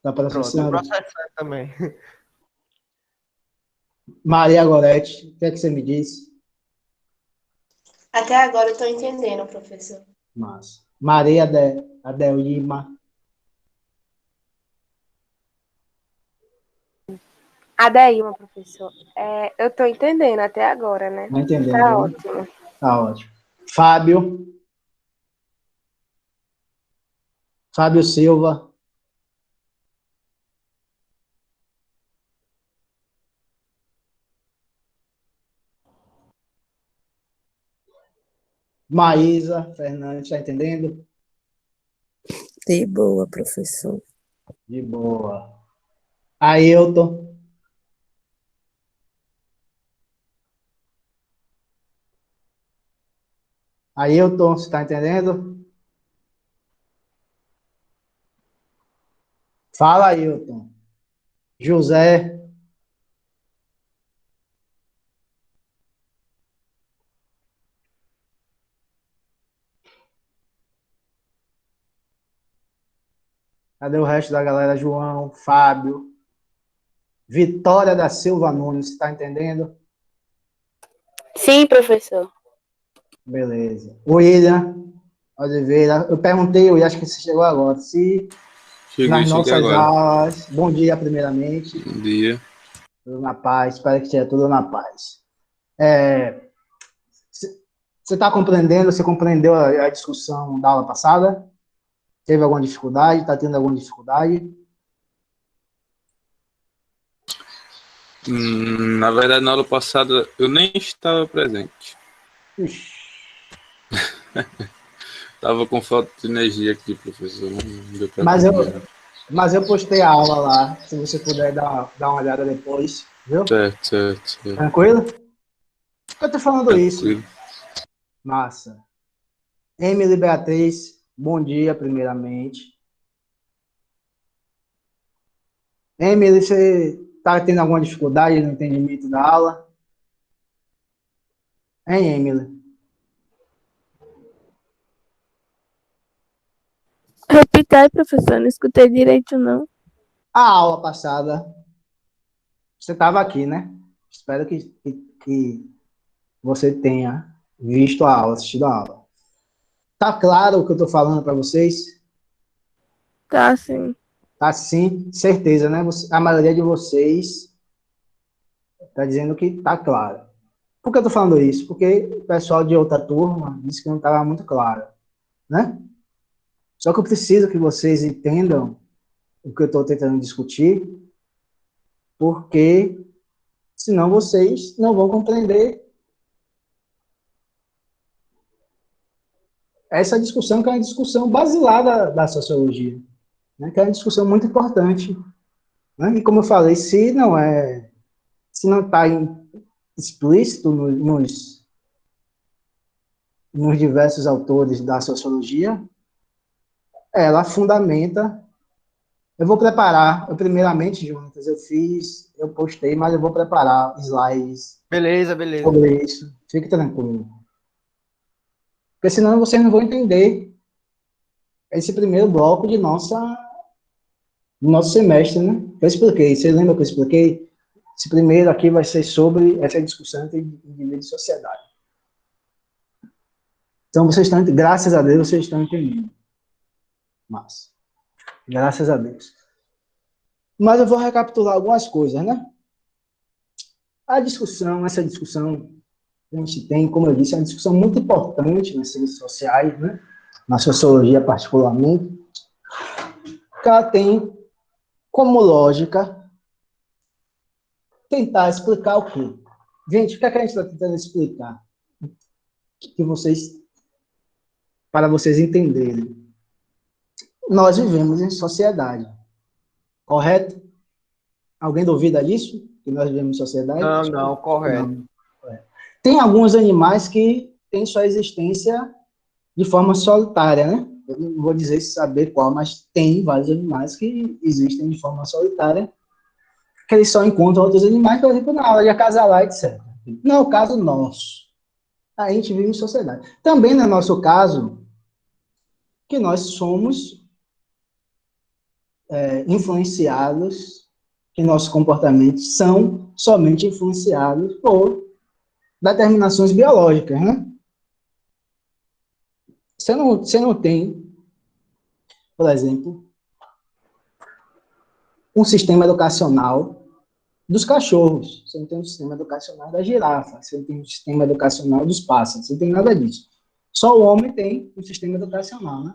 Tá Pronto, tô processando? processando também. Maria Gorete, o que é que você me diz? Até agora eu estou entendendo, professor. Massa. Maria Adelima, Adeilma, professor. Eu estou entendendo até agora, né? não entendendo, Tá né? ótimo. Tá ótimo. Fábio, Fábio Silva, Maísa Fernandes, tá entendendo? De boa, professor. De boa. Ailton, Ailton, você tá entendendo? Fala, Ailton. José, cadê o resto da galera? João, Fábio, Vitória da Silva Nunes, tá entendendo? Sim, professor. Beleza. William Oliveira, eu perguntei, eu acho que você chegou agora, se Cheguei, nas cheguei nossas agora. aulas, bom dia primeiramente, Bom dia. tudo na paz, espero que esteja tudo na paz. É, você está compreendendo, você compreendeu a discussão da aula passada? Teve alguma dificuldade? Está tendo alguma dificuldade? Na verdade, na aula passada eu nem estava presente. Ixi, Tava com falta de energia aqui, professor. Não deu para mas acompanhar. mas eu postei a aula lá, se você puder dar uma olhada depois, viu? Certo, certo, certo. Tranquilo? Por que eu tô falando isso? Tranquilo. Massa. Emily Beatriz, bom dia, primeiramente. Emily, você está tendo alguma dificuldade no entendimento da aula? Hein, Emily? Repita aí, professor, não escutei direito, não. A aula passada, você estava aqui, né? Espero que você tenha visto a aula, assistido a aula. Tá claro o que eu estou falando para vocês? Tá, sim. Tá sim, certeza, né? A maioria de vocês está dizendo que tá claro. Por que eu estou falando isso? Porque o pessoal de outra turma disse que não estava muito claro, né? Só que eu preciso que vocês entendam o que eu estou tentando discutir, porque senão vocês não vão compreender essa discussão, que é uma discussão basilar da sociologia, né? Que é uma discussão muito importante. Né? E como eu falei, se não está explícito nos diversos autores da sociologia, ela fundamenta. Eu vou preparar, primeiramente, Jonatas, eu postei, mas eu vou preparar slides Beleza, beleza. sobre isso. Fique tranquilo. Porque senão vocês não vão entender esse primeiro bloco do nosso semestre, né? Eu expliquei, você lembra que eu expliquei? Esse primeiro aqui vai ser sobre essa discussão entre indivíduo e sociedade. Então, graças a Deus, vocês estão entendendo. Mas, graças a Deus. Mas eu vou recapitular algumas coisas, né? Essa discussão que a gente tem, como eu disse, é uma discussão muito importante nas ciências sociais, né? Na sociologia particularmente, que ela tem como lógica tentar explicar o quê? Gente, o que é que a gente está tentando explicar? Para vocês entenderem. Nós vivemos em sociedade, correto? Alguém duvida disso? Que nós vivemos em sociedade? Não, correto. Não. Tem alguns animais que têm sua existência de forma solitária, né? Eu não vou dizer saber qual, mas tem vários animais que existem de forma solitária, que eles só encontram outros animais, por exemplo, na hora de acasalar, etc. Não é o caso nosso. A gente vive em sociedade. Também não é nosso caso que nós somos influenciados, que nossos comportamentos são somente influenciados por determinações biológicas, né? Você não tem, por exemplo, um sistema educacional dos cachorros, você não tem um sistema educacional da girafa, você não tem um sistema educacional dos pássaros, você não tem nada disso. Só o homem tem um sistema educacional, né?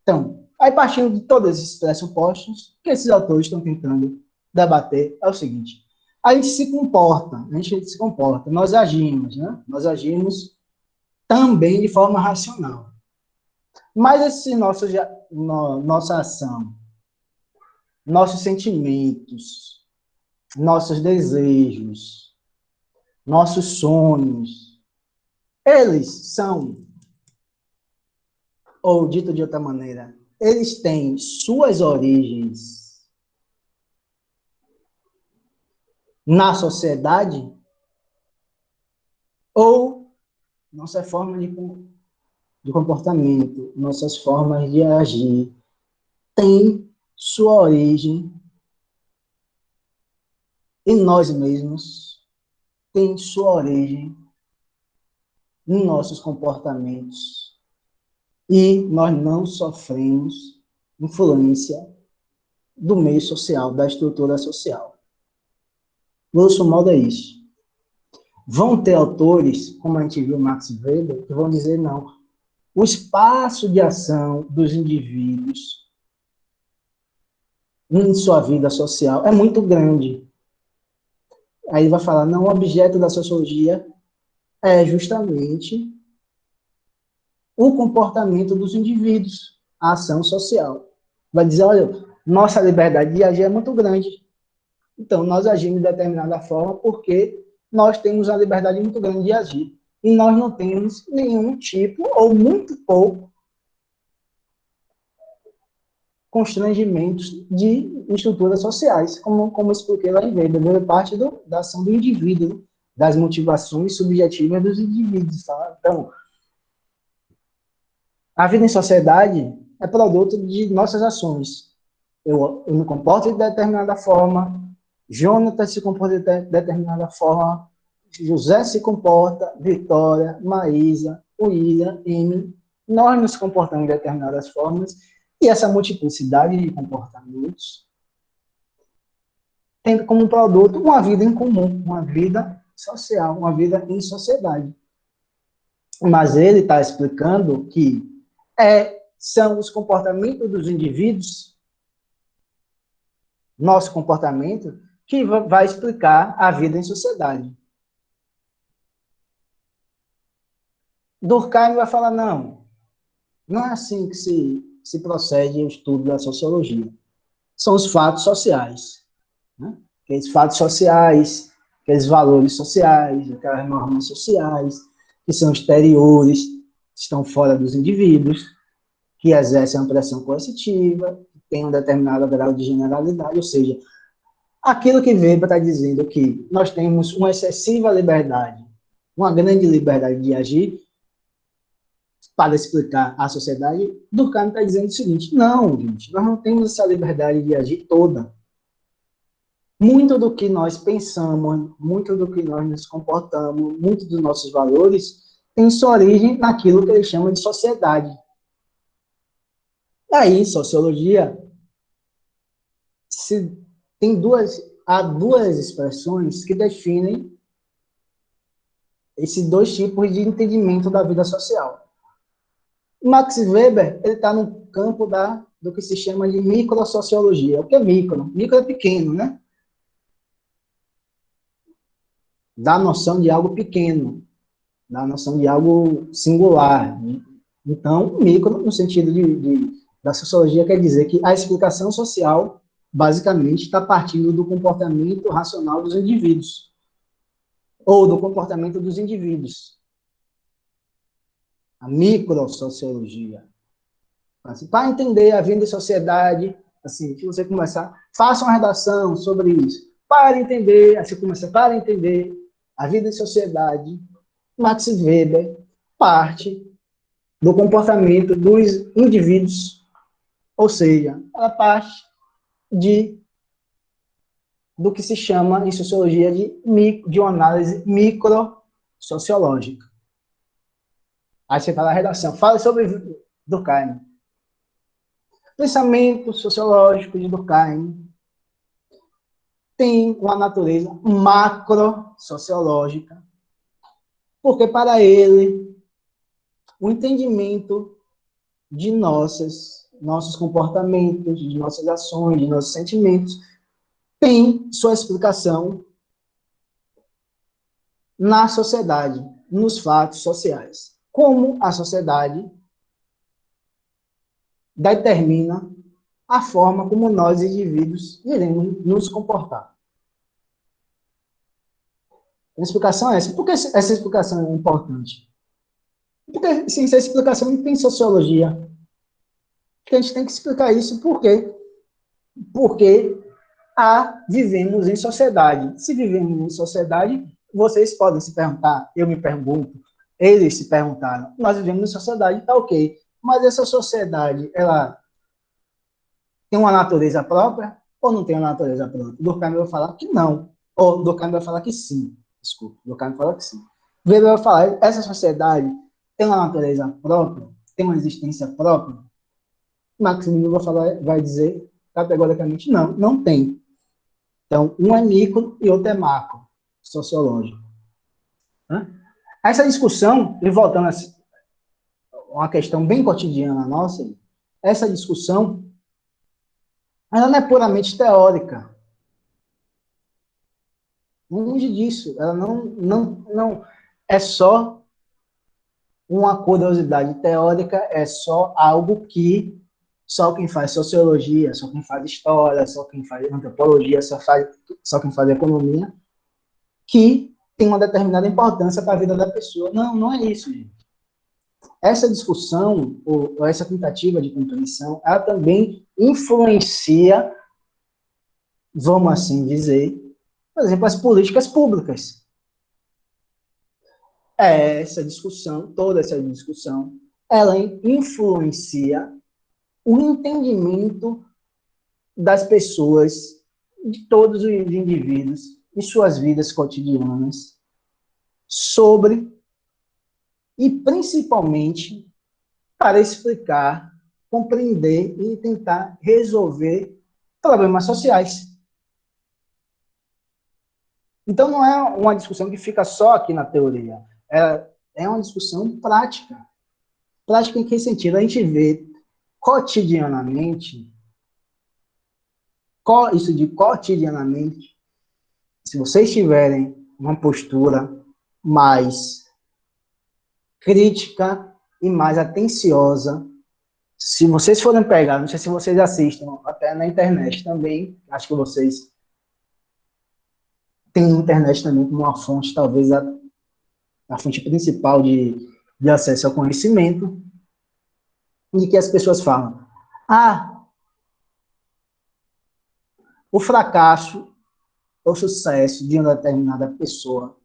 Então, aí partindo de todos esses pressupostos, o que esses autores estão tentando debater é o seguinte: a gente se comporta, nós agimos, né? Nós agimos também de forma racional. Mas esse nossa ação, nossos sentimentos, nossos desejos, nossos sonhos, eles são, ou dito de outra maneira, eles têm suas origens na sociedade, ou nossa forma de comportamento, nossas formas de agir, tem sua origem em nós mesmos, tem sua origem em nossos comportamentos, e nós não sofremos influência do meio social, da estrutura social. Grosso modo é isso. Vão ter autores, como a gente viu Max Weber, que vão dizer não. O espaço de ação dos indivíduos em sua vida social é muito grande. Aí ele vai falar, não, o objeto da sociologia é justamente o comportamento dos indivíduos, a ação social. Vai dizer, olha, nossa liberdade de agir é muito grande. Então, nós agimos de determinada forma porque nós temos a liberdade muito grande de agir. E nós não temos nenhum tipo, ou muito pouco, constrangimentos de estruturas sociais, como expliquei lá em Weber, deve parte da ação do indivíduo, das motivações subjetivas dos indivíduos. Tá? Então, a vida em sociedade é produto de nossas ações. Eu me comporto de determinada forma, Jonathan se comporta de determinada forma, José se comporta, Vitória, Maísa, William, Amy, nós nos comportamos de determinadas formas, e essa multiplicidade de comportamentos tem como produto uma vida em comum, uma vida social, uma vida em sociedade. Mas ele está explicando que são os comportamentos dos indivíduos, nosso comportamento, que vai explicar a vida em sociedade. Durkheim vai falar, não é assim que se procede o estudo da sociologia. São os fatos sociais. Né? Aqueles fatos sociais, aqueles valores sociais, aquelas normas sociais, que são exteriores, estão fora dos indivíduos, que exercem uma pressão coercitiva, que têm um determinado grau de generalidade, ou seja, aquilo que Weber está dizendo que nós temos uma excessiva liberdade, uma grande liberdade de agir, para explicar a sociedade, Durkheim está dizendo o seguinte, não, gente, nós não temos essa liberdade de agir toda. Muito do que nós pensamos, muito do que nós nos comportamos, muito dos nossos valores, tem sua origem naquilo que ele chama de sociedade. Aí, sociologia, há duas expressões que definem esses dois tipos de entendimento da vida social. Max Weber, ele está no campo do que se chama de microsociologia. O que é micro? Micro é pequeno, né? Dá a noção de algo pequeno, dá a noção de algo singular. Então, micro, no sentido da sociologia, quer dizer que a explicação social, basicamente, está partindo do comportamento racional dos indivíduos, ou do comportamento dos indivíduos. A microsociologia. Assim, para entender a vida em sociedade, assim, se você começar, faça uma redação sobre isso. Para entender a vida em sociedade, Max Weber parte do comportamento dos indivíduos, Ou seja, ela parte do que se chama em sociologia de uma análise microsociológica. Aí você fala a redação, fala sobre Durkheim. Pensamento sociológico de Durkheim tem uma natureza macrosociológica, porque para ele o entendimento de nossos comportamentos, de nossas ações, de nossos sentimentos, tem sua explicação na sociedade, nos fatos sociais. Como a sociedade determina a forma como nós, indivíduos, iremos nos comportar. A explicação é essa. Por que essa explicação é importante? Porque, sem essa explicação, não tem sociologia. Porque a gente tem que explicar isso por quê? Porque vivemos em sociedade. Se vivemos em sociedade, vocês podem se perguntar, eu me pergunto, eles se perguntaram, nós vivemos em sociedade, tá ok. Mas essa sociedade, ela tem uma natureza própria ou não tem uma natureza própria? Durkheim vai falar que não. Ou Durkheim vai falar que sim. Desculpa, Durkheim fala que sim. Weber vai falar, essa sociedade tem uma natureza própria, tem uma existência própria. Maximiliano vai dizer categoricamente não, não tem. Então, um é micro e outro é macro, sociológico. Essa discussão, e voltando a uma questão bem cotidiana nossa, essa discussão, ela não é puramente teórica. Longe disso, ela não é só uma curiosidade teórica, é só algo que só quem faz sociologia, só quem faz história, só quem faz antropologia, só quem faz economia, que tem uma determinada importância para a vida da pessoa. Não, não é isso, gente. Essa discussão, ou essa tentativa de compreensão, ela também influencia, vamos assim dizer, por exemplo, as políticas públicas. Essa discussão, toda essa discussão, ela influencia o entendimento das pessoas, de todos os indivíduos, em suas vidas cotidianas, sobre, e principalmente para explicar, compreender e tentar resolver problemas sociais. Então, não é uma discussão que fica só aqui na teoria, é uma discussão prática. Prática em que sentido? A gente vê cotidianamente, isso de cotidianamente, se vocês tiverem uma postura mais crítica e mais atenciosa, se vocês forem pegar, não sei se vocês assistem, até na internet também, acho que vocês têm internet também como uma fonte, talvez a fonte principal de acesso ao conhecimento, de que as pessoas falam, o fracasso ou sucesso de uma determinada pessoa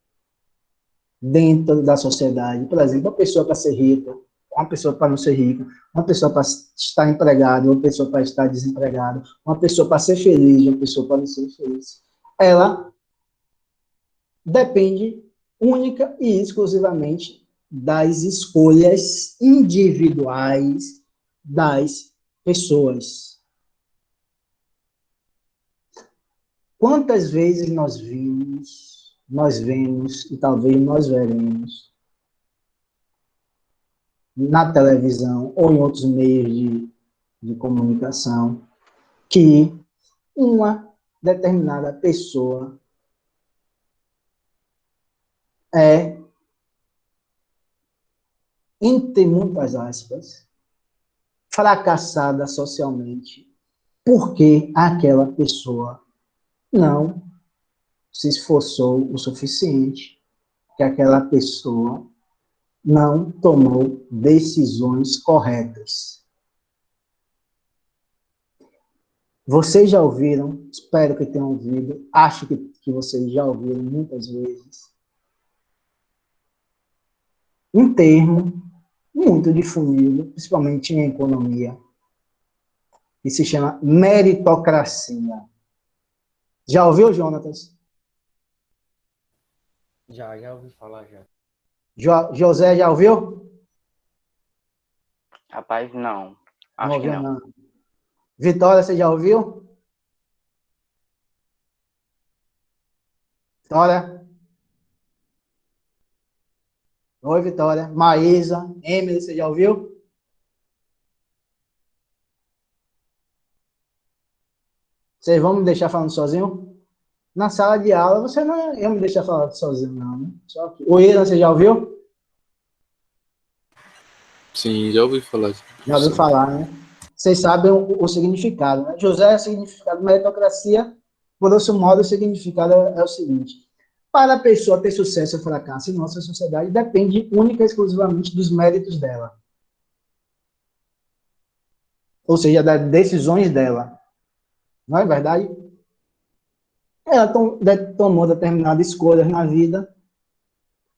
dentro da sociedade, por exemplo, uma pessoa para ser rica, uma pessoa para não ser rica, uma pessoa para estar empregada, uma pessoa para estar desempregada, uma pessoa para ser feliz, uma pessoa para não ser feliz. Ela depende única e exclusivamente das escolhas individuais das pessoas. Quantas vezes nós vemos e talvez nós veremos na televisão ou em outros meios de comunicação que uma determinada pessoa é, entre muitas aspas, fracassada socialmente porque aquela pessoa não se esforçou o suficiente, que aquela pessoa não tomou decisões corretas. Vocês já ouviram, espero que tenham ouvido, acho que vocês já ouviram muitas vezes, um termo muito difundido, principalmente em economia, que se chama meritocracia. Já ouviu, Jonatas? Já ouvi falar já. José, já ouviu? Rapaz, não. Não Acho que ouviu, não. não. Vitória, você já ouviu? Vitória? Oi, Vitória. Maísa, Emily, você já ouviu? Vocês vão me deixar falando sozinho? Na sala de aula, você não ia me deixar falando sozinho, não, né? Só que... O Ian, você já ouviu? Sim, já ouvi falar. Já ouviu falar, né? Vocês sabem o significado, né? José, o significado de meritocracia, grosso modo, o significado é o seguinte: para a pessoa ter sucesso ou fracasso em nossa sociedade, depende única e exclusivamente dos méritos dela. Ou seja, das decisões dela. Não é verdade? Ela tomou determinadas escolhas na vida,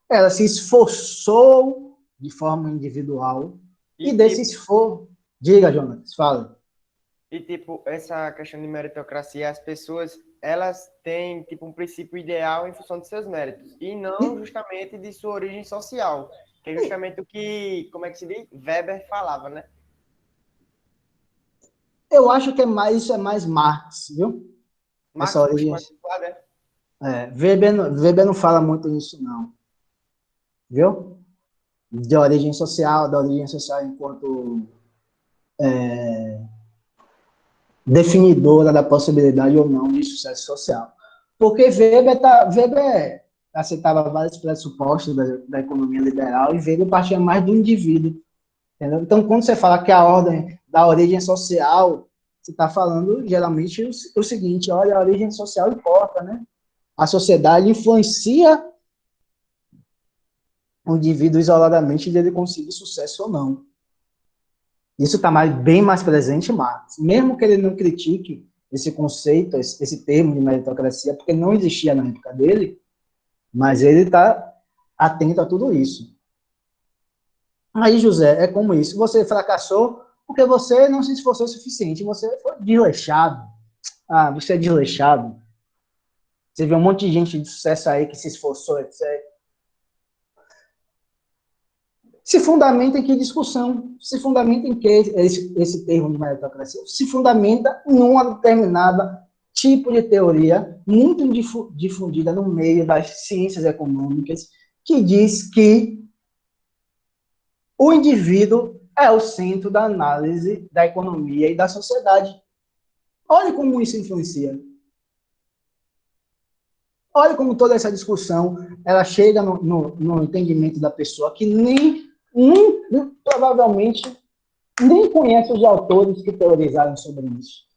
ela se esforçou de forma individual, e desse esforço... Diga, Jonas, fala. E, tipo, essa questão de meritocracia, as pessoas, elas têm, tipo, um princípio ideal em função de seus méritos, e não justamente de sua origem social, que é justamente o que, como é que se diz? Weber falava, né? Eu acho que isso é mais Marx, viu? Marx Essa puxa origem... mais pro lado, né? Weber não fala muito nisso, não. Viu? Da origem social enquanto definidora da possibilidade ou não de sucesso social. Porque Weber aceitava vários pressupostos da economia liberal e Weber partia mais do indivíduo. Entendeu? Então, quando você fala que a ordem da origem social, você está falando geralmente o seguinte: olha, a origem social importa, né? A sociedade influencia o indivíduo isoladamente de ele conseguir sucesso ou não. Isso está bem mais presente em Marx. Mesmo que ele não critique esse conceito, esse termo de meritocracia, porque não existia na época dele, mas ele está atento a tudo isso. Aí, José, é como isso. Você fracassou porque você não se esforçou o suficiente. Você foi desleixado. Ah, você é desleixado. Você vê um monte de gente de sucesso aí que se esforçou, etc. Se fundamenta em que discussão? Se fundamenta em que esse termo de meritocracia? Se fundamenta em uma determinada tipo de teoria muito difundida no meio das ciências econômicas, que diz que o indivíduo é o centro da análise da economia e da sociedade. Olha como isso influencia. Olha como toda essa discussão ela chega no entendimento da pessoa que provavelmente nem conhece os autores que teorizaram sobre isso.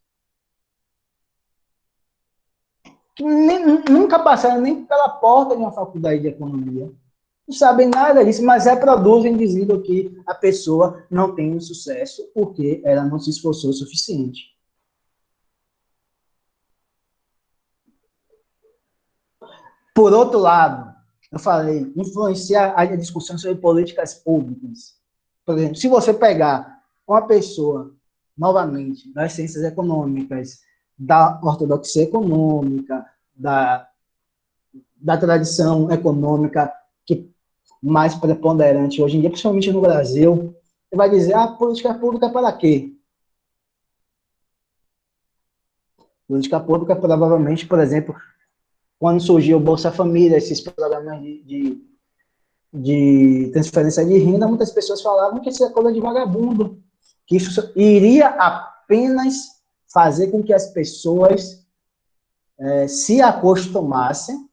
Que nunca passaram nem pela porta de uma faculdade de economia. Não sabem nada disso, mas reproduzem dizendo que a pessoa não tem sucesso porque ela não se esforçou o suficiente. Por outro lado, eu falei, influenciar a discussão sobre políticas públicas. Por exemplo, se você pegar uma pessoa, novamente, das ciências econômicas, da ortodoxia econômica, da tradição econômica que mais preponderante hoje em dia, principalmente no Brasil, você vai dizer, política pública para quê? Política pública, provavelmente, por exemplo, quando surgiu o Bolsa Família, esses programas de transferência de renda, muitas pessoas falavam que isso é coisa de vagabundo, que isso iria apenas fazer com que as pessoas se acostumassem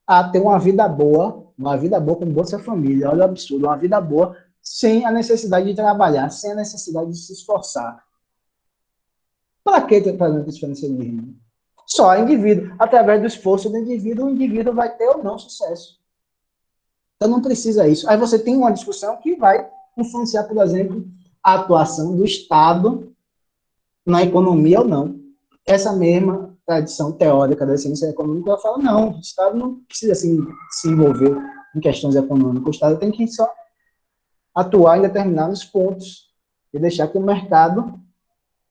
a ter uma vida boa com Bolsa Família. Olha o absurdo, uma vida boa sem a necessidade de trabalhar, sem a necessidade de se esforçar. Para que fazer transferência de renda? Só indivíduo. Através do esforço do indivíduo, o indivíduo vai ter ou não sucesso. Então não precisa isso. Aí você tem uma discussão que vai influenciar, por exemplo, a atuação do Estado na economia ou não. Essa mesma tradição teórica da ciência econômica, ela fala, não, o Estado não precisa se envolver em questões econômicas. O Estado tem que só atuar em determinados pontos e deixar que o mercado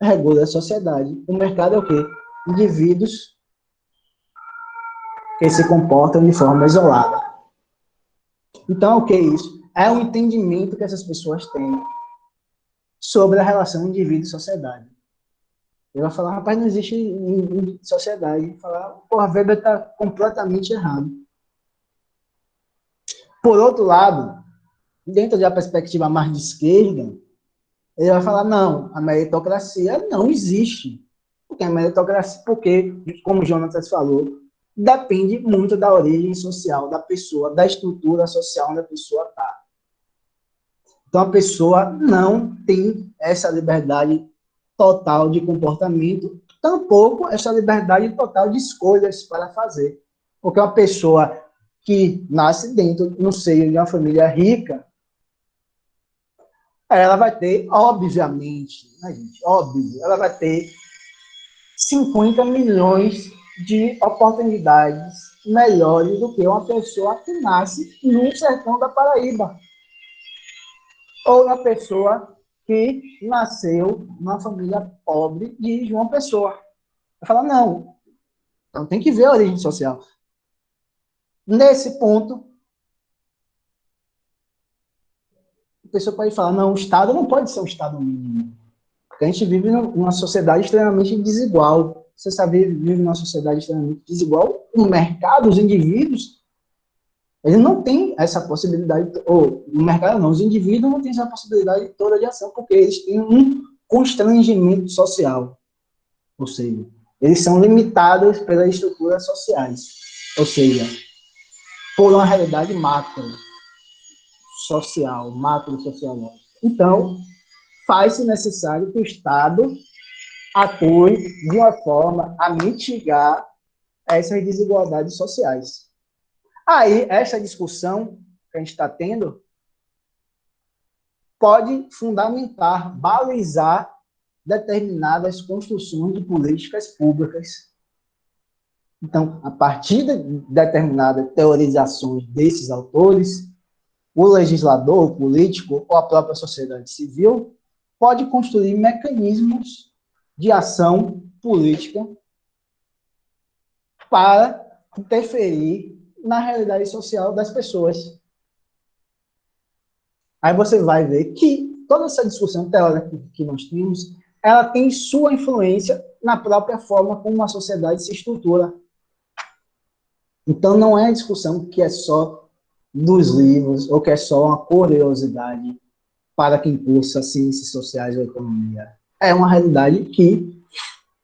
regula a sociedade. O mercado é o quê? Indivíduos que se comportam de forma isolada. Então, o que é isso? É um entendimento que essas pessoas têm sobre a relação indivíduo-sociedade. Ele vai falar, rapaz, não existe sociedade. Ele vai falar, porra, a Weber está completamente errado. Por outro lado, dentro da perspectiva mais de esquerda, ele vai falar, não, a meritocracia não existe. Porque a meritocracia, porque, como o Jonatas falou, depende muito da origem social da pessoa, da estrutura social onde a pessoa está. Então, a pessoa não tem essa liberdade total de comportamento, tampouco essa liberdade total de escolhas para fazer. Porque uma pessoa que nasce dentro, no seio de uma família rica, ela vai ter, obviamente, né, gente? Óbvio, ela vai ter 50 milhões de oportunidades melhores do que uma pessoa que nasce no sertão da Paraíba. Ou uma pessoa que nasceu numa família pobre de João Pessoa. Vai falar, não, então tem que ver a origem social. Nesse ponto, a pessoa pode falar, não, o Estado não pode ser um Estado mínimo. Porque a gente vive numa sociedade extremamente desigual. Você sabe, vive numa sociedade extremamente desigual. O mercado, os indivíduos, eles não têm essa possibilidade, ou no mercado não, os indivíduos não têm essa possibilidade toda de ação, porque eles têm um constrangimento social. Ou seja, eles são limitados pelas estruturas sociais. Ou seja, por uma realidade macro social, macro sociológica. Então, faz-se necessário que o Estado atue de uma forma a mitigar essas desigualdades sociais. Aí, essa discussão que a gente está tendo pode fundamentar, balizar determinadas construções de políticas públicas. Então, a partir de determinadas teorizações desses autores, o legislador, o político ou a própria sociedade civil pode construir mecanismos de ação política para interferir na realidade social das pessoas. Aí você vai ver que toda essa discussão teórica que nós temos, ela tem sua influência na própria forma como a sociedade se estrutura. Então não é discussão que é só dos livros, ou que é só uma curiosidade para quem cursa ciências sociais ou economia. É uma realidade que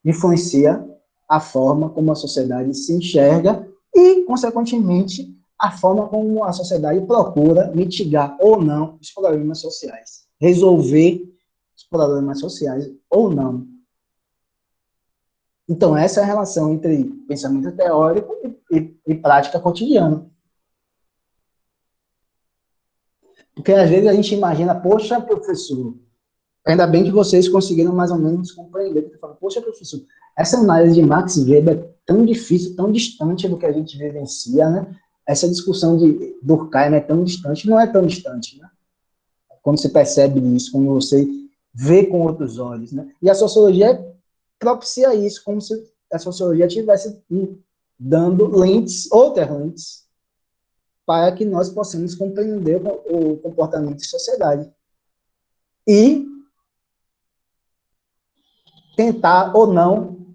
influencia a forma como a sociedade se enxerga e, consequentemente, a forma como a sociedade procura mitigar ou não os problemas sociais, resolver os problemas sociais ou não. Então, essa é a relação entre pensamento teórico e prática cotidiana. Porque, às vezes, a gente imagina, poxa, professor, ainda bem que vocês conseguiram mais ou menos compreender. Porque fala, poxa, professor, essa análise de Max Weber é tão difícil, tão distante do que a gente vivencia, né? Essa discussão de Durkheim é tão distante, não é tão distante, né? Quando você percebe isso, quando você vê com outros olhos, né? E a sociologia propicia isso, como se a sociologia estivesse dando lentes, outras lentes, para que nós possamos compreender o comportamento da sociedade. E tentar ou não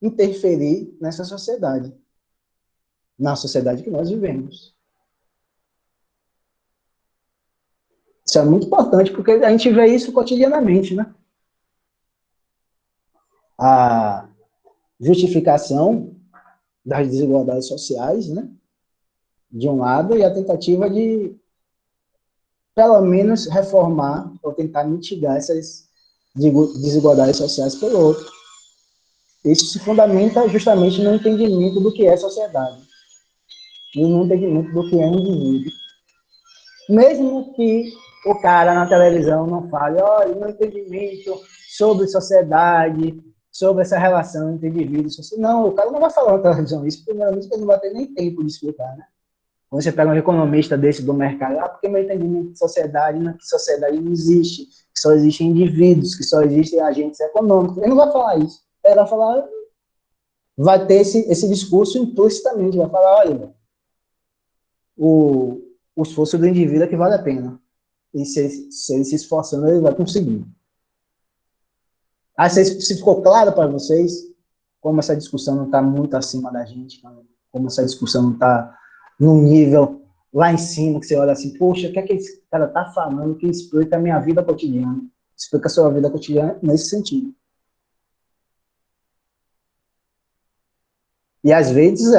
interferir nessa sociedade, na sociedade que nós vivemos. Isso é muito importante, porque a gente vê isso cotidianamente, né? A justificação das desigualdades sociais, né? De um lado, e a tentativa de, pelo menos, reformar ou tentar mitigar essas desigualdades sociais pelo outro. Isso se fundamenta justamente no entendimento do que é sociedade e no entendimento do que é indivíduo. Mesmo que o cara na televisão não fale, olha, meu entendimento sobre sociedade, sobre essa relação entre indivíduos. Não, o cara não vai falar na televisão isso, primeiramente, porque ele não vai ter nem tempo de explicar, né? Quando você pega um economista desse do mercado, porque meu entendimento de sociedade, né, que sociedade não existe, que só existem indivíduos, que só existem agentes econômicos. Ele não vai falar isso. Ele vai falar, vai ter esse discurso implicitamente, vai falar, olha, o esforço do indivíduo é que vale a pena. E se ele se esforçando, ele vai conseguir. Aí, se ficou claro para vocês como essa discussão não está muito acima da gente, como essa discussão não está num nível lá em cima, que você olha assim, poxa, o que é que esse cara está falando que explica a minha vida cotidiana? Explica a sua vida cotidiana nesse sentido. E às vezes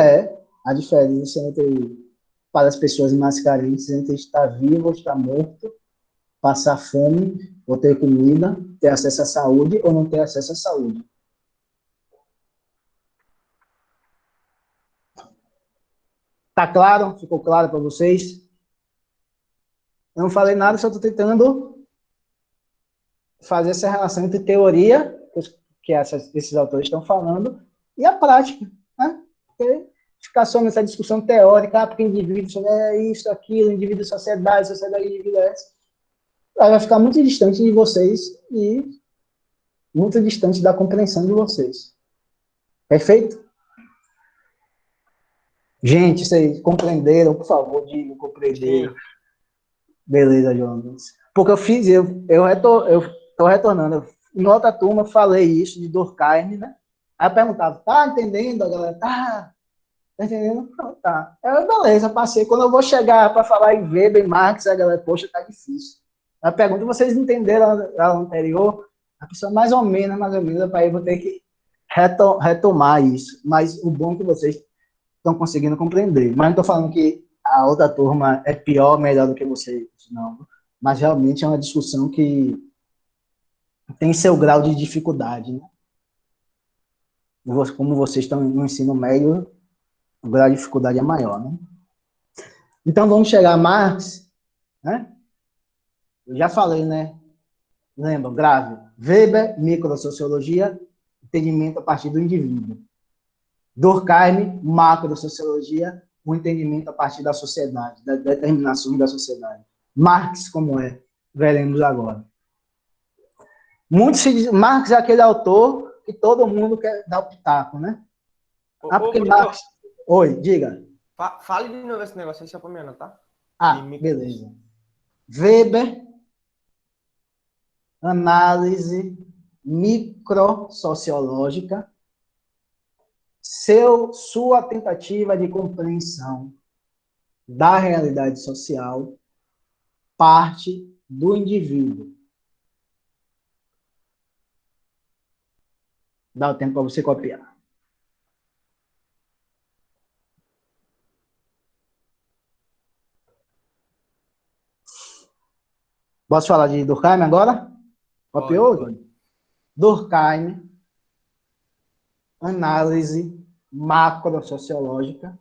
a diferença para as pessoas mais carentes, entre estar vivo ou estar morto, passar fome ou ter comida, ter acesso à saúde ou não ter acesso à saúde. Tá claro? Ficou claro para vocês? Eu não falei nada, só estou tentando fazer essa relação entre teoria, que esses autores estão falando, e a prática. Né? Porque ficar só nessa discussão teórica, porque indivíduo é isso, aquilo, indivíduo, sociedade, indivíduo é essa, vai ficar muito distante de vocês e muito distante da compreensão de vocês. Perfeito? Gente, vocês compreenderam? Por favor, digam, compreenderam. Sim. Beleza, Jonas. Porque eu tô retornando. Em outra turma, eu falei isso de Durkheim, né? Aí eu perguntava, tá entendendo? A galera, tá entendendo? Não, tá. Beleza, passei. Quando eu vou chegar para falar em Weber e Marx, a galera, poxa, tá difícil. A pergunta, vocês entenderam a anterior? A pessoa mais ou menos, para eu vou ter que retomar isso. Mas o bom é que vocês estão conseguindo compreender. Mas não estou falando que a outra turma é pior, melhor do que vocês, não. Mas realmente é uma discussão que tem seu grau de dificuldade, né? Como vocês estão no ensino médio, o grau de dificuldade é maior, né? Então vamos chegar a Marx, né? Eu já falei, né? Lembra, grave. Weber, microsociologia, entendimento a partir do indivíduo. Durkheim, macrosociologia, o entendimento a partir da sociedade, da determinação da sociedade. Marx, como é? Veremos agora. Marx é aquele autor que todo mundo quer dar o pitaco, né? Porque Marx... Oi, diga. Fale de novo esse negócio aí, só para me anotar. Beleza. Weber, análise microsociológica, sua tentativa de compreensão da realidade social parte do indivíduo. Dá o tempo para você copiar. Posso falar de Durkheim agora? Copiou? Pode. Durkheim, análise macrosociológica,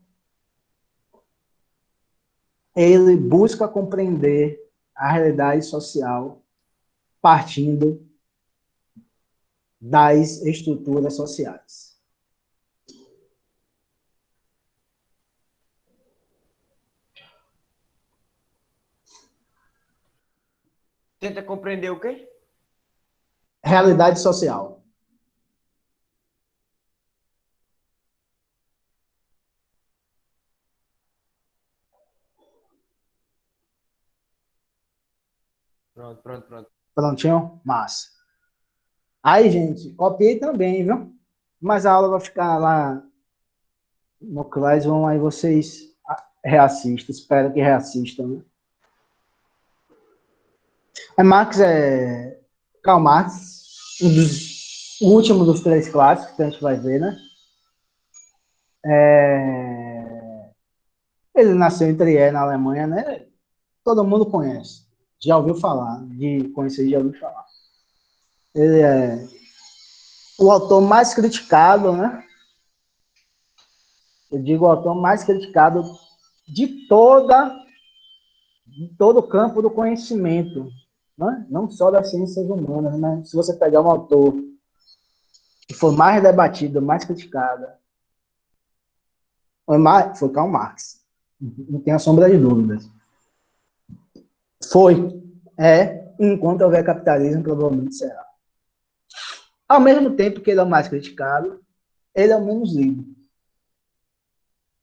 ele busca compreender a realidade social partindo das estruturas sociais. Tenta compreender o quê? Realidade social. Pronto. Prontinho? Massa. Aí, gente, copiei também, viu? Mas a aula vai ficar lá no Classroom, aí vocês reassistam. Espero que reassistam, né? Karl Marx, o último dos três clássicos que a gente vai ver, né? Ele nasceu em Trier, na Alemanha, né? Todo mundo conhece. Já ouviu falar, já ouviu falar. Ele é o autor mais criticado, né? Eu digo o autor mais criticado de todo o campo do conhecimento, né? Não só das ciências humanas, né? Se você pegar um autor que foi mais debatido, mais criticado, foi Karl Marx. Não tem a sombra de dúvidas. Foi, enquanto houver capitalismo, provavelmente será. Ao mesmo tempo que ele é o mais criticado, ele é o menos lido.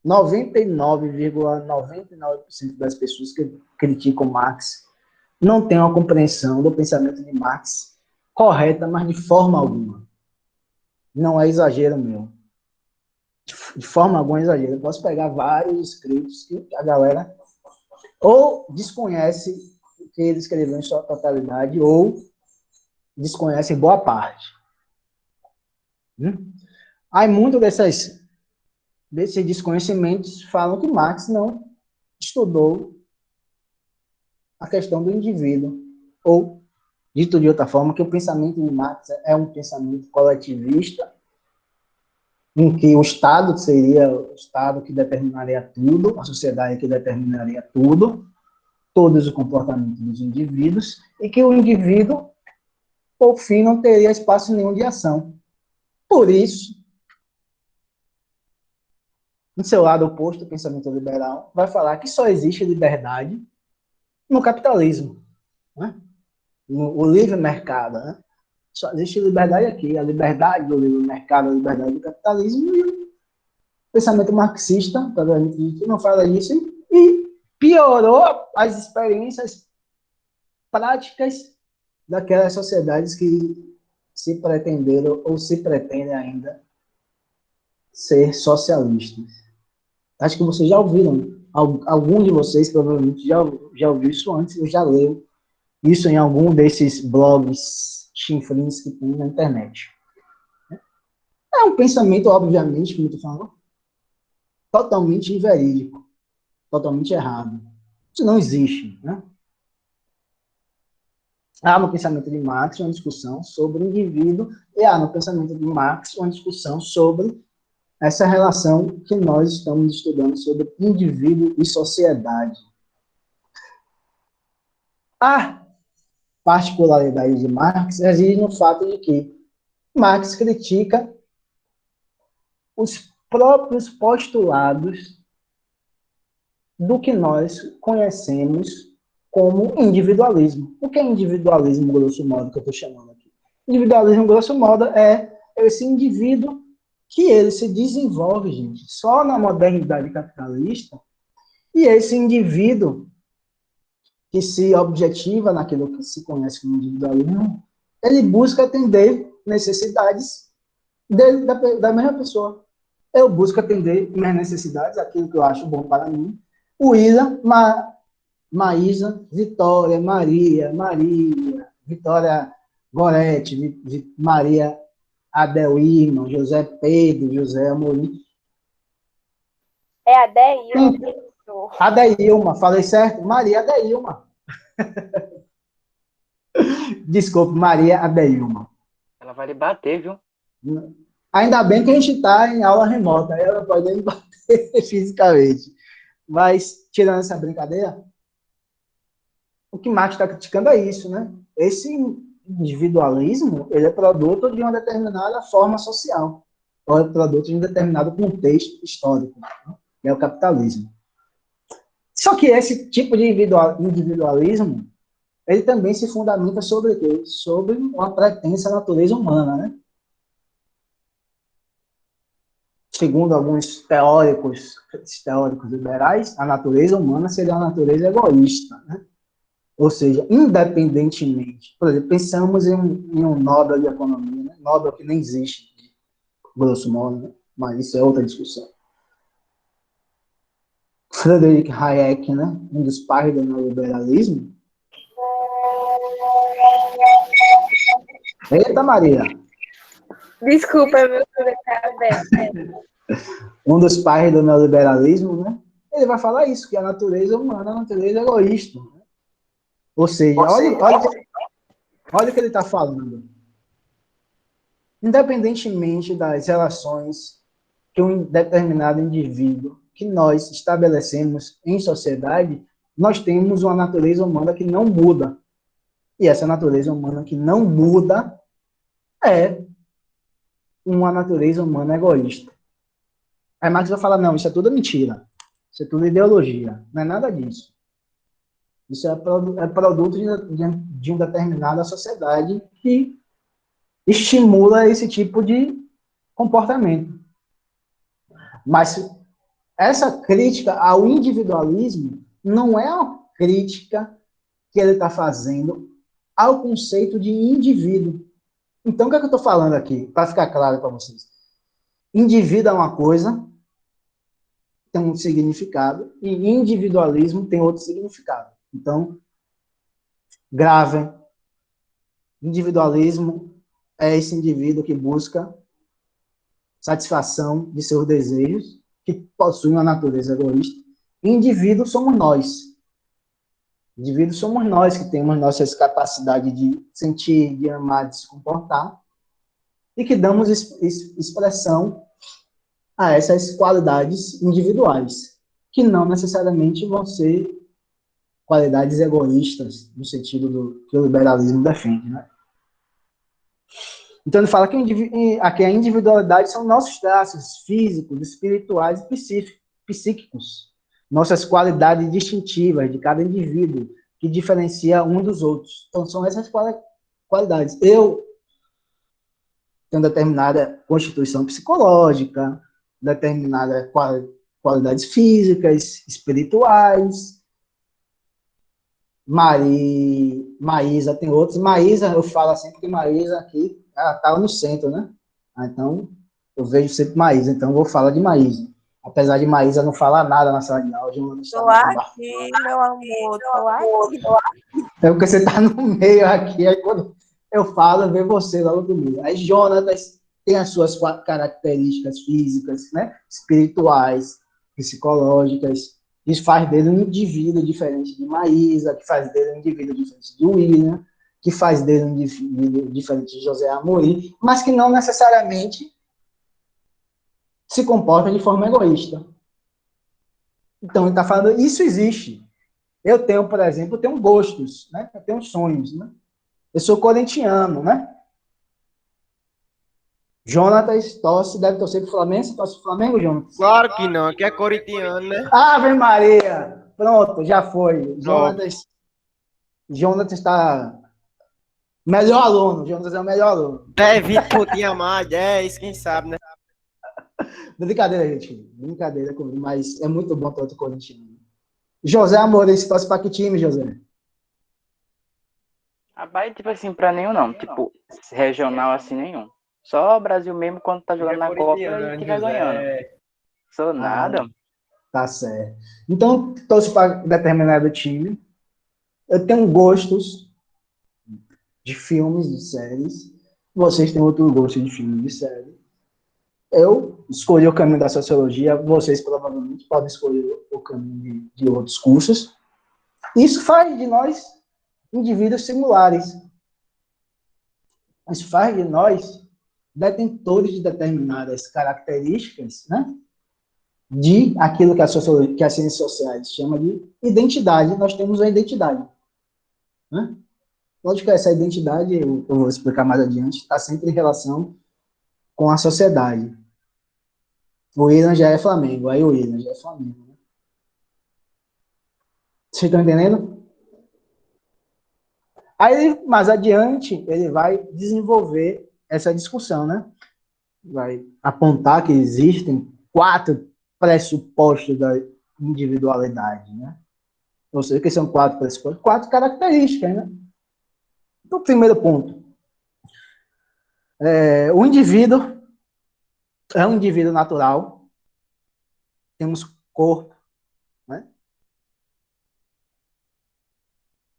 99,99% das pessoas que criticam Marx não têm uma compreensão do pensamento de Marx correta, mas de forma alguma. Não é exagero meu. De forma alguma é exagero. Eu posso pegar vários escritos que a galera ou desconhece o que ele escreveu em sua totalidade, ou desconhece boa parte. Aí muitos desses desconhecimentos falam que Marx não estudou a questão do indivíduo, ou, dito de outra forma, que o pensamento de Marx é um pensamento coletivista, em que o Estado seria o Estado que determinaria tudo, a sociedade que determinaria tudo, todos os comportamentos dos indivíduos, e que o indivíduo, por fim, não teria espaço nenhum de ação. Por isso, no seu lado oposto, o pensamento liberal vai falar que só existe liberdade no capitalismo, né? O livre mercado, né? Só existe liberdade aqui, a liberdade do livre mercado, a liberdade do capitalismo, e o pensamento marxista, que não fala isso, e piorou as experiências práticas daquelas sociedades que se pretenderam ou se pretendem ainda ser socialistas. Acho que vocês já ouviram, algum de vocês provavelmente já ouviu isso antes, eu já leio isso em algum desses blogs chinfrins que tem na internet. É um pensamento, obviamente, como eu estou falando, totalmente inverídico, totalmente errado. Isso não existe, né? Há no pensamento de Marx uma discussão sobre o indivíduo, e há no pensamento de Marx uma discussão sobre essa relação que nós estamos estudando sobre indivíduo e sociedade. A particularidade de Marx reside no fato de que Marx critica os próprios postulados do que nós conhecemos como individualismo. O que é individualismo, grosso modo, que eu estou chamando aqui? Individualismo, grosso modo, é esse indivíduo que ele se desenvolve, gente, só na modernidade capitalista, e esse indivíduo que se objetiva naquilo que se conhece como individualismo, ele busca atender necessidades da mesma pessoa. Eu busco atender minhas necessidades, aquilo que eu acho bom para mim. O William, Maísa, Vitória, Maria, Vitória Goretti, Maria Adelino, José Pedro, José Amorim. É a Deilma, professor. Adeilma, falei certo? Maria Adeilma. Desculpe, Maria Adeilma. Ela vai lhe bater, viu? Ainda bem que a gente está em aula remota, aí ela pode nem bater fisicamente. Mas, tirando essa brincadeira, o que Marx está criticando é isso, né? Esse individualismo, ele é produto de uma determinada forma social, ou é produto de um determinado contexto histórico, né? Que é o capitalismo. Só que esse tipo de individualismo, ele também se fundamenta sobre o quê? Sobre uma pretensa natureza humana, né? Segundo alguns teóricos liberais, a natureza humana seria uma natureza egoísta, né? Ou seja, independentemente, por exemplo, pensamos em um Nobel de Economia, né? Nobel que nem existe, grosso modo, né? Mas isso é outra discussão. Friedrich Hayek, né? Um dos pais do neoliberalismo. Eita, Maria! Desculpa, meu filho tá aberto. Um dos pais do neoliberalismo, né? Ele vai falar isso, que a natureza humana é uma natureza egoísta. Né? Ou seja, olha o que ele está falando. Independentemente das relações que um determinado indivíduo que nós estabelecemos em sociedade, nós temos uma natureza humana que não muda. E essa natureza humana que não muda é uma natureza humana egoísta. Aí Marx vai falar, não, isso é tudo mentira. Isso é tudo ideologia. Não é nada disso. Isso é produto de uma determinada sociedade que estimula esse tipo de comportamento. Mas essa crítica ao individualismo não é uma crítica que ele está fazendo ao conceito de indivíduo. Então, o que é que eu estou falando aqui? Para ficar claro para vocês. Indivíduo é uma coisa, tem um significado, e individualismo tem outro significado. Então, grave. Individualismo é esse indivíduo que busca satisfação de seus desejos, que possui uma natureza egoísta. Indivíduos somos nós. Indivíduos somos nós que temos nossas capacidades de sentir, de amar, de se comportar, e que damos expressão a essas qualidades individuais, que não necessariamente vão ser qualidades egoístas, no sentido do que o liberalismo defende, né? Então ele fala que a individualidade são nossos traços físicos, espirituais e psíquicos, nossas qualidades distintivas de cada indivíduo, que diferencia um dos outros. Então são essas qualidades. Eu tenho determinada constituição psicológica, determinadas qualidades físicas, espirituais. Maísa tem outros. Maísa, eu falo assim, porque Maísa aqui, ela estava no centro, né? Então, eu vejo sempre Maísa, então eu vou falar de Maísa. Apesar de Maísa não falar nada na sala de aula. Tô aqui, meu amor, tô aqui. É porque você está no meio aqui, aí quando eu falo, eu vejo você logo comigo. Aí Jonatas tem as suas características físicas, né? Espirituais, psicológicas. Isso faz dele um indivíduo diferente de Maísa, que faz dele um indivíduo diferente de William, que faz dele um indivíduo diferente de José Amorim, mas que não necessariamente se comporta de forma egoísta. Então, ele está falando, isso existe. Eu tenho, por exemplo, gostos, né? Eu tenho sonhos, né? Eu sou corintiano, né? Jonatas deve torcer pro Flamengo. Você torce pro Flamengo, Jonatas? Claro que não, aqui é corintiano, né? Ave Maria! Pronto, já foi. Pronto. Jonatas está melhor aluno. Jonatas é o melhor aluno. 10, 20 pontinhos a mais, 10, quem sabe, né? Brincadeira, gente. Brincadeira comigo, mas é muito bom ter outro corintiano. José Amorim, você torce para que time, José? Rapaz, tipo assim, pra nenhum não. Tipo, regional assim, nenhum. Só o Brasil mesmo quando tá jogando na Copa e tiver ganhando. Sou nada. Tá certo. Então, torço para determinado time. Eu tenho gostos de filmes, de séries. Vocês têm outro gosto de filme, de série. Eu escolhi o caminho da sociologia. Vocês provavelmente podem escolher o caminho de outros cursos. Isso faz de nós indivíduos singulares. Isso faz de nós detentores de determinadas características, né? De aquilo que que as ciências sociais chama de identidade. Nós temos a identidade, né? Lógico que essa identidade, eu vou explicar mais adiante, está sempre em relação com a sociedade. O William já é Flamengo, aí o William já é Flamengo. Né? Vocês estão entendendo? Aí, mais adiante, ele vai desenvolver essa discussão, né? Vai apontar que existem 4 pressupostos da individualidade, né? Ou seja, que são 4 pressupostos? 4 características, né? Então, primeiro ponto. O indivíduo é um indivíduo natural. Temos corpo, né?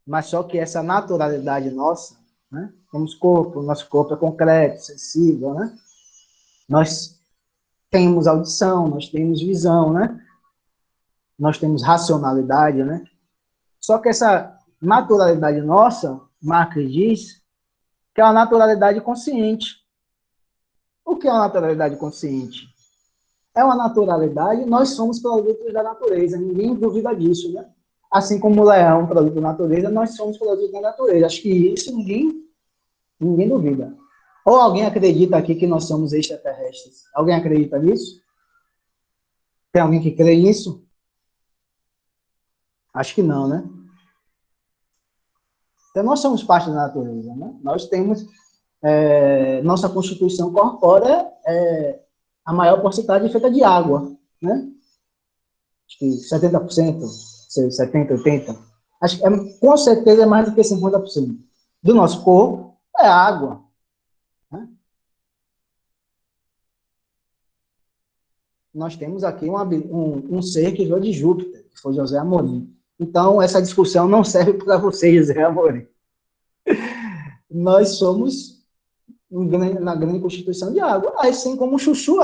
Mas só que essa naturalidade nossa, né? Temos corpo, nosso corpo é concreto, sensível, né? Nós temos audição, nós temos visão, né? Nós temos racionalidade, né? Só que essa naturalidade nossa, Marx diz, que é uma naturalidade consciente. O que é uma naturalidade consciente? É uma naturalidade, nós somos produtos da natureza, ninguém duvida disso, né? Assim como o leão é um produto da natureza, nós somos produtos da natureza. Acho que isso ninguém duvida. Ou alguém acredita aqui que nós somos extraterrestres? Alguém acredita nisso? Tem alguém que crê nisso? Acho que não, né? Então, nós somos parte da natureza, né? Nós temos... nossa Constituição corpórea a maior porcentagem é feita de água, né? Acho que 70%, 70%, 80%. Acho que com certeza é mais do que 50% do nosso corpo é água, né? Nós temos aqui um ser que veio de Júpiter, que foi José Amorim. Então, essa discussão não serve para você, José Amorim. Nós somos na grande constituição de água, assim como o chuchu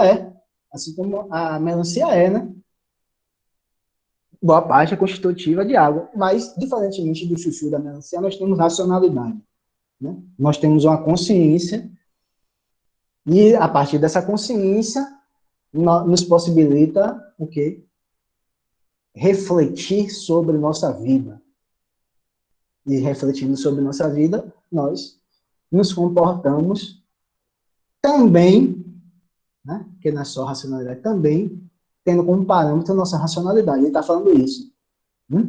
assim como a melancia né? Boa parte é constitutiva de água, mas, diferentemente do chuchu e da melancia, nós temos racionalidade, né? Nós temos uma consciência, e a partir dessa consciência, nos possibilita o quê? Refletir sobre nossa vida. E refletindo sobre nossa vida, nós nos comportamos também, né? Que não é só racionalidade, também tendo como parâmetro a nossa racionalidade. Ele está falando isso. Né?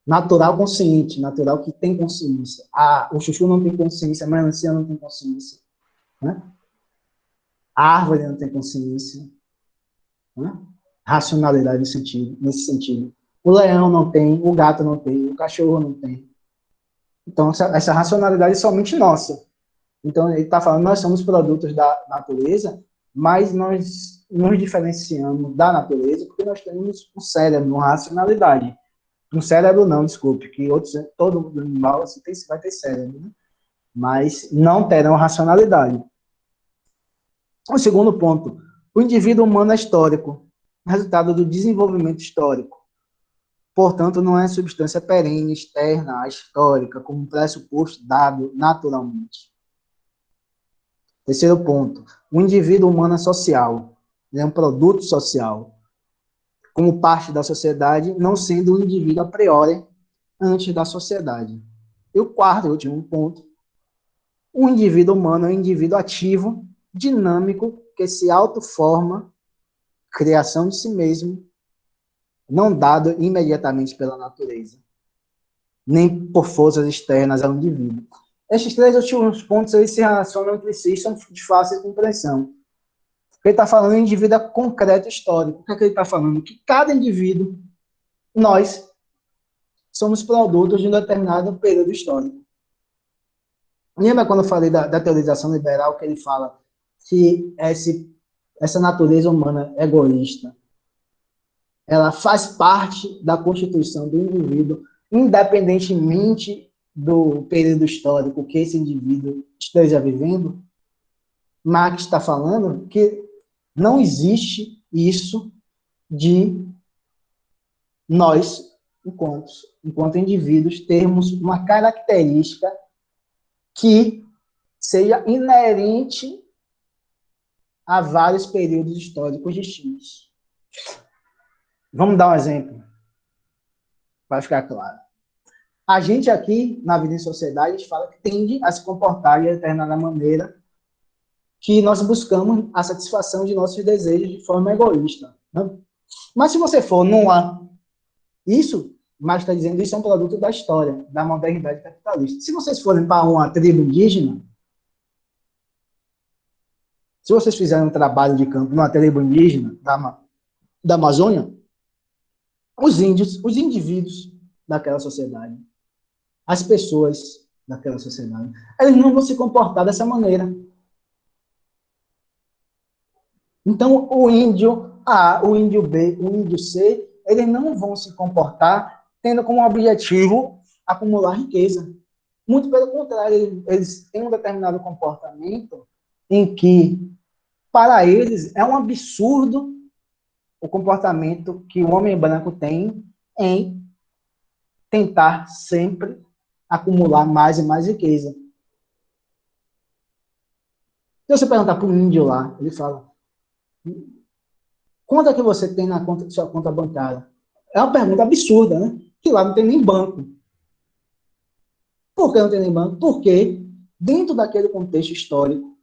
Natural consciente, natural que tem consciência. O chuchu não tem consciência, a melancia não tem consciência. Né? A árvore não tem consciência. Né? Racionalidade nesse sentido. O leão não tem, o gato não tem, o cachorro não tem. Então, essa racionalidade é somente nossa. Então, ele está falando, nós somos produtos da natureza, mas nós nos diferenciamos da natureza porque nós temos um cérebro, uma racionalidade. Um cérebro não, desculpe, que todo animal assim, vai ter cérebro, né? Mas não terão racionalidade. O segundo ponto, o indivíduo humano é histórico, resultado do desenvolvimento histórico. Portanto, não é substância perene, externa, histórica, como pressuposto dado naturalmente. Terceiro ponto, o indivíduo humano é social, é um produto social, como parte da sociedade, não sendo um indivíduo a priori antes da sociedade. E o quarto e último ponto, o indivíduo humano é um indivíduo ativo, dinâmico, que se autoforma, criação de si mesmo, não dado imediatamente pela natureza, nem por forças externas ao indivíduo. Estes três últimos pontos eles se relacionam entre si e são de fácil compreensão. Ele está falando em indivíduo concreto histórico. O que é que ele está falando? Que cada indivíduo, nós, somos produtos de um determinado período histórico. Lembra quando eu falei da teorização liberal, que ele fala que essa natureza humana egoísta, ela faz parte da constituição do indivíduo, independentemente do período histórico que esse indivíduo esteja vivendo? Marx está falando que não existe isso de nós, enquanto indivíduos, termos uma característica que seja inerente a vários períodos históricos distintos. Vamos dar um exemplo, para ficar claro. A gente aqui, na vida em sociedade, a gente fala que tende a se comportar de determinada maneira que nós buscamos a satisfação de nossos desejos de forma egoísta. Né? Mas se você for Marx está dizendo isso é um produto da história, da modernidade capitalista. Se vocês forem para uma tribo indígena, se vocês fizerem um trabalho de campo numa tribo indígena da Amazônia, os índios, os indivíduos daquela sociedade, as pessoas daquela sociedade, eles não vão se comportar dessa maneira. Então, o índio A, o índio B, o índio C, eles não vão se comportar tendo como objetivo acumular riqueza. Muito pelo contrário, eles têm um determinado comportamento em que, para eles, é um absurdo o comportamento que o homem branco tem em tentar sempre acumular mais e mais riqueza. Se você perguntar para um índio lá, ele fala: quanto é que você tem na sua conta bancária? É uma pergunta absurda, né? Que lá não tem nem banco. Por que não tem nem banco? Porque, dentro daquele contexto histórico,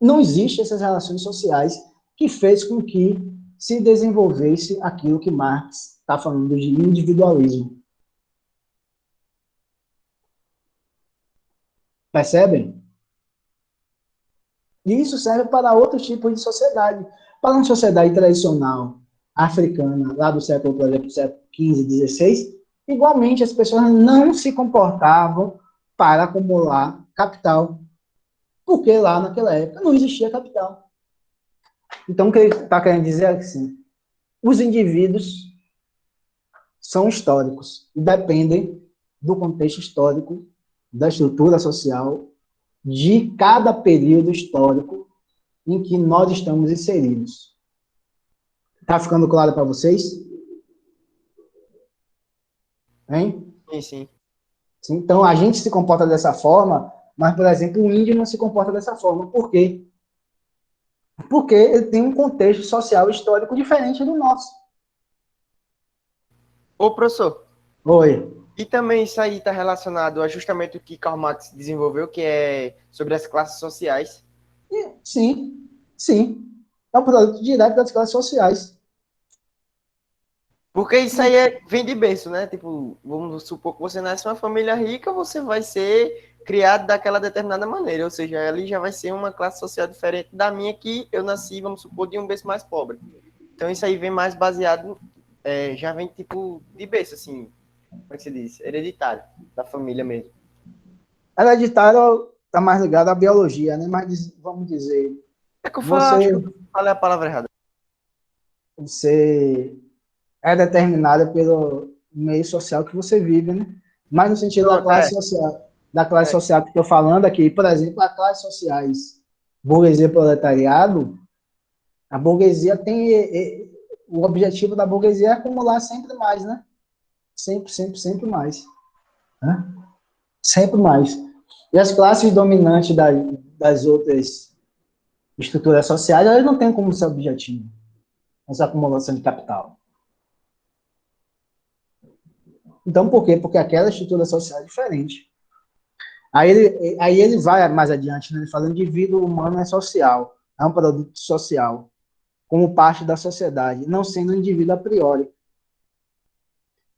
não existem essas relações sociais que fez com que se desenvolvesse aquilo que Marx está falando de individualismo. Percebem? E isso serve para outros tipos de sociedade. Para uma sociedade tradicional africana, lá do século, por exemplo, século XV, XVI, igualmente as pessoas não se comportavam para acumular capital, porque lá naquela época não existia capital. Então, o que ele está querendo dizer é assim, os indivíduos são históricos e dependem do contexto histórico, da estrutura social, de cada período histórico em que nós estamos inseridos. Está ficando claro para vocês? Hein? Sim. Então, a gente se comporta dessa forma, mas, por exemplo, o índio não se comporta dessa forma. Por quê? Porque ele tem um contexto social histórico diferente do nosso. Ô, professor, Oi. e também isso aí está relacionado a justamente o que Karl Marx desenvolveu, que é sobre as classes sociais. Sim. É um produto direto das classes sociais. Porque isso aí vem de berço, né? Tipo, vamos supor que você nasce em uma família rica, você vai ser criado daquela determinada maneira. Ou seja, ali já vai ser uma classe social diferente da minha, que eu nasci, vamos supor, de um berço mais pobre. Então isso aí vem mais baseado, já vem tipo de berço, assim, como é que se diz? Hereditário, da família mesmo. Hereditário está mais ligado à biologia, né? Mas vamos dizer, É que eu acho que eu falei a palavra errada. Você é determinado pelo meio social que você vive, né? Mas no sentido da classe social, social que estou falando aqui, por exemplo, as classes sociais, burguesia e proletariado, a burguesia tem o objetivo da burguesia é acumular sempre mais, né? Sempre mais. Né? Sempre mais. E as classes dominantes das outras estruturas sociais, elas não têm como ser objetivo essa acumulação de capital. Então, por quê? Porque aquela estrutura social é diferente. Aí ele vai mais adiante, né? Ele fala, o indivíduo humano é social, é um produto social, como parte da sociedade, não sendo um indivíduo a priori. O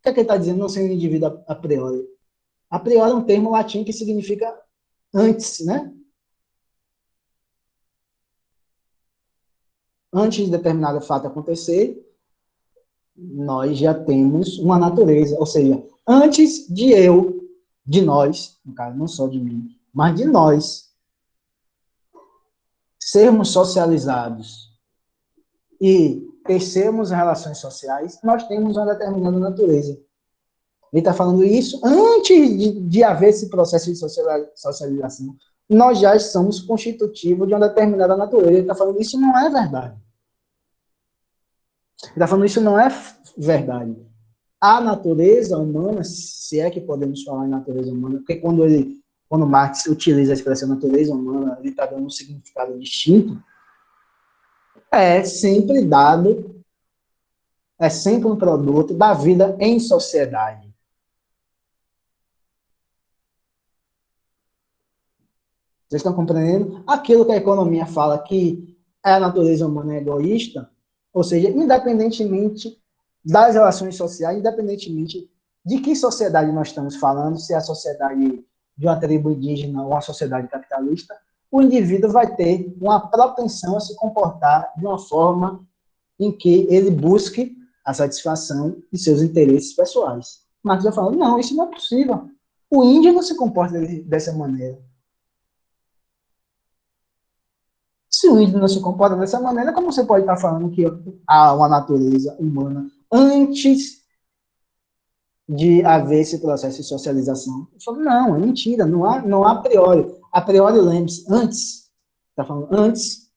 que é que ele está dizendo, não sendo um indivíduo a priori? A priori é um termo latim que significa antes, né? Antes de determinado fato acontecer, nós já temos uma natureza, ou seja, antes de nós, no caso, não só de mim, mas de nós, sermos socializados e tecermos relações sociais, nós temos uma determinada natureza. Ele está falando isso antes de haver esse processo de socialização. Nós já somos constitutivos de uma determinada natureza. Ele está falando isso não é verdade. Ele está falando isso não é verdade. A natureza humana, se é que podemos falar em natureza humana, porque quando Marx utiliza a expressão natureza humana, ele está dando um significado distinto, é sempre um produto da vida em sociedade. Vocês estão compreendendo? Aquilo que a economia fala que a natureza humana é egoísta, ou seja, independentemente das relações sociais, independentemente de que sociedade nós estamos falando, se é a sociedade de uma tribo indígena ou uma sociedade capitalista, o indivíduo vai ter uma propensão a se comportar de uma forma em que ele busque a satisfação de seus interesses pessoais. Marx vai falando, não, isso não é possível. O índio não se comporta dessa maneira. Se o índio não se comporta dessa maneira, como você pode estar falando que há uma natureza humana antes de haver esse processo de socialização? Eu falo, não, é mentira, não há a priori. A priori, lembre-se, antes, está falando antes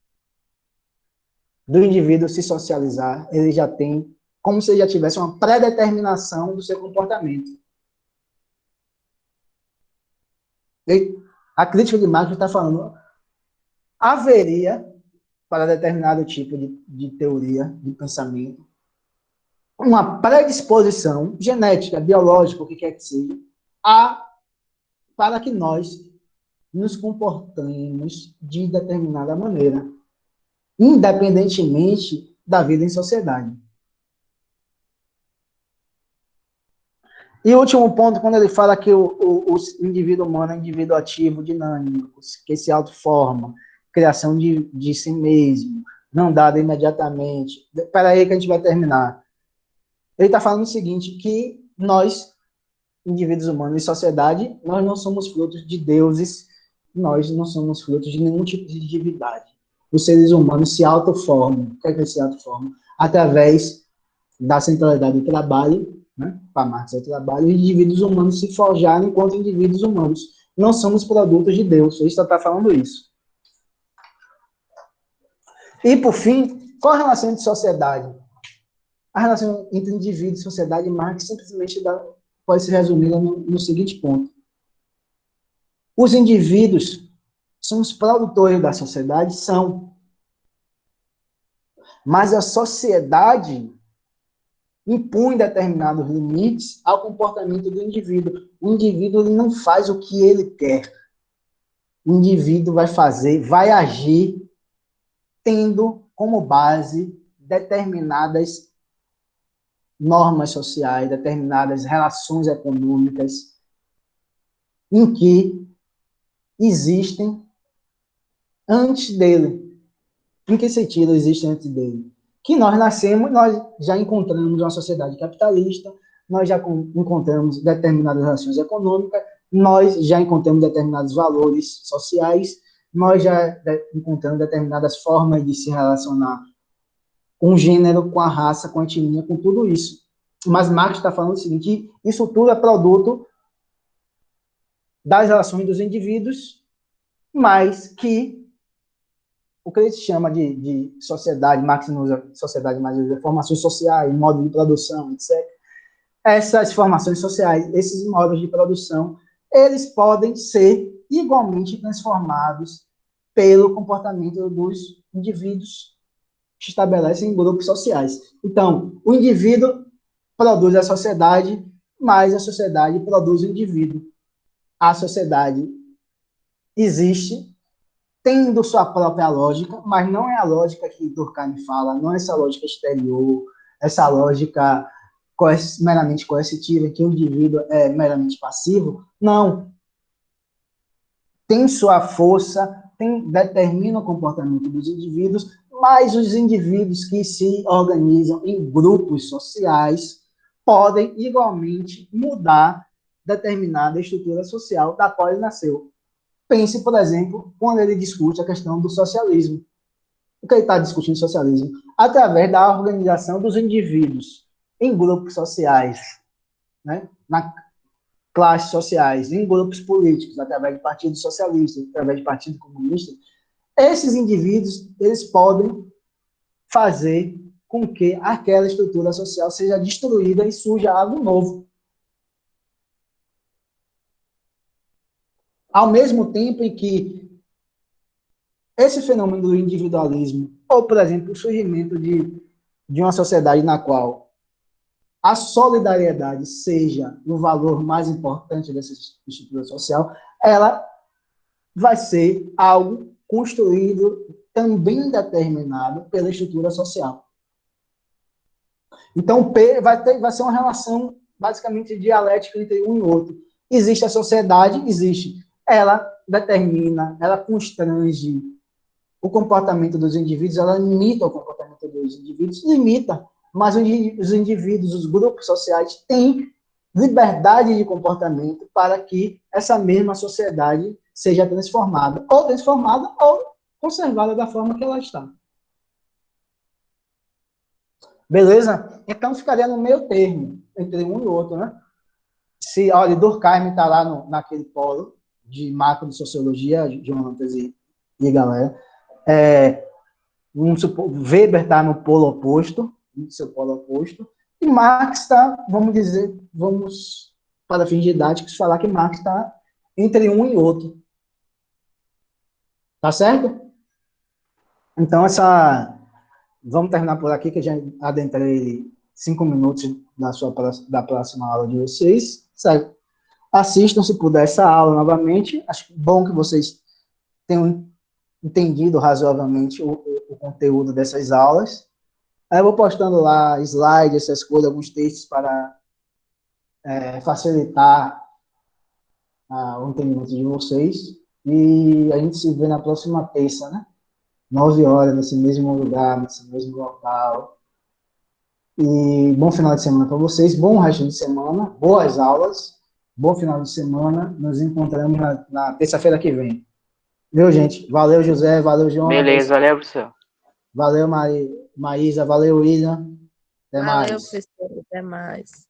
do indivíduo se socializar, ele já tem, como se ele já tivesse uma pré-determinação do seu comportamento. A crítica de Marx está falando, haveria, para determinado tipo de teoria, de pensamento, uma predisposição genética, biológica, o que quer que seja, para que nós nos comportemos de determinada maneira, independentemente da vida em sociedade. E o último ponto, quando ele fala que o indivíduo humano é um indivíduo ativo, dinâmico, que se autoforma, criação de si mesmo, não dada imediatamente. Espera aí que a gente vai terminar. Ele está falando o seguinte, que nós, indivíduos humanos e sociedade, nós não somos frutos de deuses, nós não somos frutos de nenhum tipo de divindade. Os seres humanos se autoformam. O que é que eles se autoformam? Através da centralidade do trabalho, né? Para Marx é o trabalho, os indivíduos humanos se forjaram enquanto indivíduos humanos. Não somos produtos de Deus. Ele só está falando isso. E, por fim, qual a relação de sociedade? A relação entre indivíduo e sociedade, Marx simplesmente pode ser resumida no seguinte ponto. Os indivíduos são os produtores da sociedade, são. Mas a sociedade impõe determinados limites ao comportamento do indivíduo. O indivíduo ele não faz o que ele quer. O indivíduo vai fazer, vai agir, tendo como base determinadas normas sociais, determinadas relações econômicas, em que existem antes dele. Em que sentido existem antes dele? Que nós nascemos, nós já encontramos uma sociedade capitalista, nós já encontramos determinadas relações econômicas, nós já encontramos determinados valores sociais, nós já encontramos determinadas formas de se relacionar com o gênero, com a raça, com a etnia, com tudo isso. Mas Marx está falando o seguinte, que isso tudo é produto das relações dos indivíduos, mas que o que ele chama de sociedade, Marx não usa sociedade, mas usa formações sociais, modo de produção, etc. Essas formações sociais, esses modos de produção, eles podem ser igualmente transformados pelo comportamento dos indivíduos que estabelecem grupos sociais. Então, o indivíduo produz a sociedade, mas a sociedade produz o indivíduo. A sociedade existe tendo sua própria lógica, mas não é a lógica que Durkheim fala, não é essa lógica exterior, essa lógica meramente coercitiva, que o indivíduo é meramente passivo. Não. Tem sua força, determina o comportamento dos indivíduos, mas os indivíduos que se organizam em grupos sociais podem igualmente mudar determinada estrutura social da qual ele nasceu. Pense, por exemplo, quando ele discute a questão do socialismo. O que ele está discutindo socialismo? Através da organização dos indivíduos em grupos sociais, né? Na classes sociais, em grupos políticos, através de partidos socialistas, através de partido comunista. Esses indivíduos, eles podem fazer com que aquela estrutura social seja destruída e surja algo novo. Ao mesmo tempo em que esse fenômeno do individualismo, ou, por exemplo, o surgimento de uma sociedade na qual a solidariedade seja o valor mais importante dessa estrutura social, ela vai ser algo construído, também determinado pela estrutura social. Então, vai ser uma relação basicamente dialética entre um e outro. Existe a sociedade, existe. Ela determina, ela constrange o comportamento dos indivíduos, ela limita o comportamento dos indivíduos, limita, mas os indivíduos, os grupos sociais têm liberdade de comportamento para que essa mesma sociedade seja transformada ou conservada da forma que ela está. Beleza? Então ficaria no meio termo, entre um e outro, né? Se, olha, Durkheim está lá naquele polo de macro de sociologia, Jonatas e galera. Weber está no polo oposto, no seu polo oposto, e Marx está, vamos, para fins didáticos, falar que Marx está entre um e outro. Tá certo? Então, vamos terminar por aqui, que eu já adentrei 5 minutos da próxima aula de vocês. Certo? Assistam, se puder, essa aula novamente. Acho bom que vocês tenham entendido razoavelmente o conteúdo dessas aulas. Aí eu vou postando lá slides, essas coisas, alguns textos para facilitar o entendimento de vocês. E a gente se vê na próxima terça, né? 9 horas, nesse mesmo lugar, nesse mesmo local. E bom final de semana para vocês, bom resto de semana, boas aulas, bom final de semana. Nos encontramos na terça-feira que vem. Viu, gente? Valeu, José, valeu, João. Beleza, valeu, professor. Valeu, Maísa, valeu, William. Até Valeu, mais. professor. Até mais.